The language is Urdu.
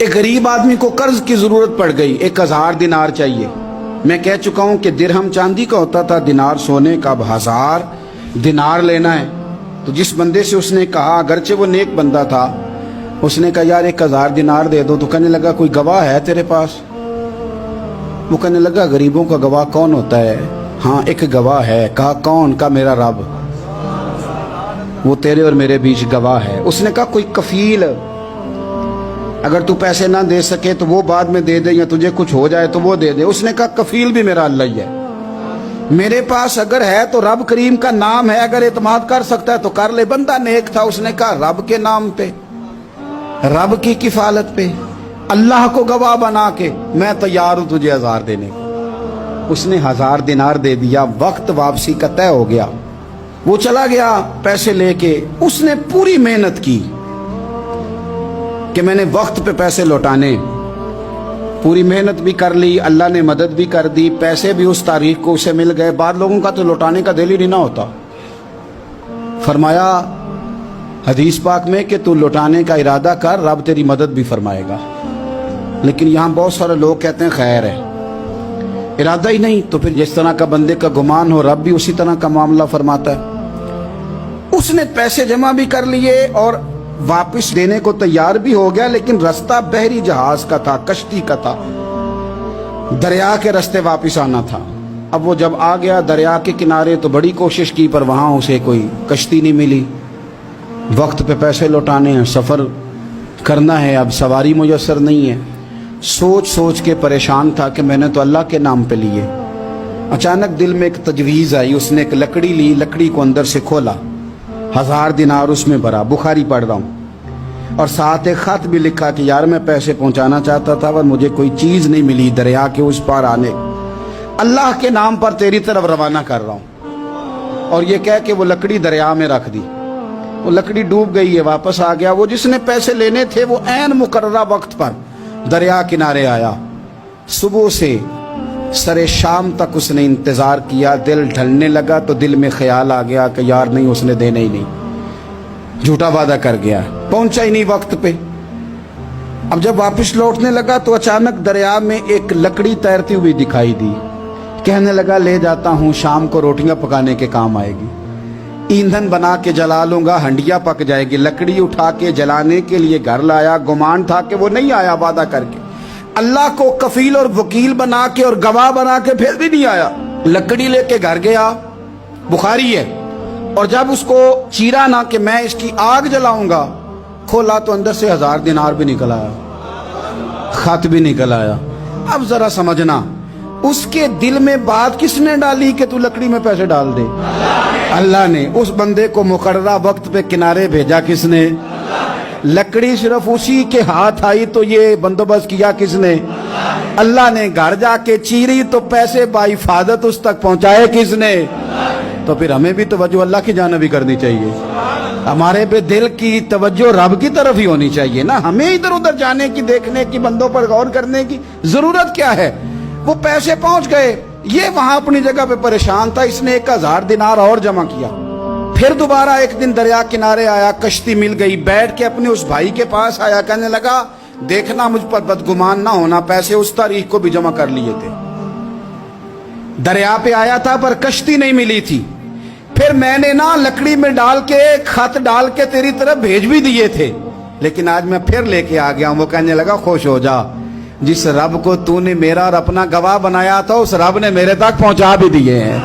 ایک غریب آدمی کو قرض کی ضرورت پڑ گئی، 1000 دینار چاہیے۔ میں کہہ چکا ہوں کہ درہم چاندی کا ہوتا تھا، دینار سونے کا، اب 1000 دینار لینا ہے۔ تو جس بندے سے اس نے کہا، اگرچہ وہ نیک بندہ تھا، اس نے کہا یار 1000 دینار دے دو۔ تو کہنے لگا کوئی گواہ ہے تیرے پاس؟ وہ کہنے لگا غریبوں کا گواہ کون ہوتا ہے؟ ہاں ایک گواہ ہے۔ کہا کون؟ کہا میرا رب، وہ تیرے اور میرے بیچ گواہ ہے۔ اس نے کہا کوئی کفیل، اگر تو پیسے نہ دے سکے تو وہ بعد میں دے دے، یا تجھے کچھ ہو جائے تو وہ دے دے۔ اس نے کہا کفیل بھی میرا اللہ ہی ہے، میرے پاس اگر ہے تو رب کریم کا نام ہے، اگر اعتماد کر سکتا ہے تو کر لے۔ بندہ نیک تھا، اس نے کہا رب کے نام پہ، رب کی کفالت پہ، اللہ کو گواہ بنا کے میں تیار ہوں تجھے 1000 دینے کو۔ اس نے 1000 دینار دے دیا، وقت واپسی کا طے ہو گیا۔ وہ چلا گیا پیسے لے کے۔ اس نے پوری محنت کی کہ میں نے وقت پہ پیسے لوٹانے، پوری محنت بھی کر لی، اللہ نے مدد بھی کر دی، پیسے بھی اس تاریخ کو اسے مل گئے۔ بعض لوگوں کا تو لوٹانے کا دل ہی نہیں ہوتا۔ فرمایا حدیث پاک میں کہ تو لوٹانے کا ارادہ کر، رب تیری مدد بھی فرمائے گا۔ لیکن یہاں بہت سارے لوگ کہتے ہیں خیر ہے، ارادہ ہی نہیں، تو پھر جس طرح کا بندے کا گمان ہو رب بھی اسی طرح کا معاملہ فرماتا ہے۔ اس نے پیسے جمع بھی کر لیے اور واپس دینے کو تیار بھی ہو گیا، لیکن رستہ بحری جہاز کا تھا، کشتی کا تھا، دریا کے رستے واپس آنا تھا۔ اب وہ جب آ گیا دریا کے کنارے تو بڑی کوشش کی، پر وہاں اسے کوئی کشتی نہیں ملی۔ وقت پہ پیسے لوٹانے ہیں، سفر کرنا ہے، اب سواری میسر نہیں ہے۔ سوچ سوچ کے پریشان تھا کہ میں نے تو اللہ کے نام پہ لیے۔ اچانک دل میں ایک تجویز آئی، اس نے ایک لکڑی لی، لکڑی کو اندر سے کھولا، 1000 دینار اس میں بھرا، بخاری پڑھ رہا ہوں، اور ساتھ ایک خط بھی لکھا کہ یار میں پیسے پہنچانا چاہتا تھا پر مجھے کوئی چیز نہیں ملی دریا کے اس پار آنے، اللہ کے نام پر تیری طرف روانہ کر رہا ہوں۔ اور یہ کہہ کہ وہ لکڑی دریا میں رکھ دی۔ وہ لکڑی ڈوب گئی ہے، واپس آ گیا۔ وہ جس نے پیسے لینے تھے وہ عین مقررہ وقت پر دریا کنارے آیا۔ صبح سے سرے شام تک اس نے انتظار کیا۔ دل ڈھلنے لگا تو دل میں خیال آ گیا کہ یار نہیں، اس نے دینا ہی نہیں، جھوٹا وعدہ کر گیا، پہنچا ہی نہیں وقت پہ۔ اب جب واپس لوٹنے لگا تو اچانک دریا میں ایک لکڑی تیرتی ہوئی دکھائی دی۔ کہنے لگا لے جاتا ہوں، شام کو روٹیاں پکانے کے کام آئے گی، ایندھن بنا کے جلا لوں گا، ہنڈیا پک جائے گی۔ لکڑی اٹھا کے جلانے کے لیے گھر لایا، گمان تھا کہ وہ نہیں آیا وعدہ کر کے، اللہ کو کفیل اور وکیل بنا کے اور گواہ بنا کے پھر بھی نہیں آیا۔ لکڑی لے کے گھر گیا، بخاری ہے، اور جب اس کو چیرا نہ کہ میں اس کی آگ جلاؤں گا، کھولا تو اندر سے 1000 دینار بھی نکل آیا، خط بھی نکل آیا۔ اب ذرا سمجھنا، اس کے دل میں بات کس نے ڈالی کہ تو لکڑی میں پیسے ڈال دے؟ اللہ نے۔ اس بندے کو مقررہ وقت پہ کنارے بھیجا کس نے؟ لکڑی صرف اسی کے ہاتھ آئی تو یہ بندوبست کیا کس نے؟ اللہ نے۔ گھر جا کے چیری تو پیسے بحفاظت اس تک پہنچائے کس نے؟ تو پھر ہمیں بھی توجہ اللہ کی جانب ہی کرنی چاہیے، ہمارے پہ دل کی توجہ رب کی طرف ہی ہونی چاہیے نا۔ ہمیں ادھر ادھر جانے کی، دیکھنے کی، بندوں پر غور کرنے کی ضرورت کیا ہے؟ وہ پیسے پہنچ گئے، یہ وہاں اپنی جگہ پہ پریشان تھا۔ اس نے 1000 دینار اور جمع کیا۔ پھر دوبارہ ایک دن دریا کنارے آیا، کشتی مل گئی، بیٹھ کے اپنے اس بھائی کے پاس آیا، کہنے لگا دیکھنا مجھ پر بدگمان نہ ہونا، پیسے اس تاریخ کو بھی جمع کر لیے تھے، دریا پہ آیا تھا پر کشتی نہیں ملی تھی، پھر میں نے نا لکڑی میں ڈال کے خط ڈال کے تیری طرف بھیج بھی دیے تھے، لیکن آج میں پھر لے کے آ گیا ہوں۔ وہ کہنے لگا خوش ہو جا، جس رب کو تو نے میرا اور اپنا گواہ بنایا تھا اس رب نے میرے تک پہنچا بھی دیے ہیں۔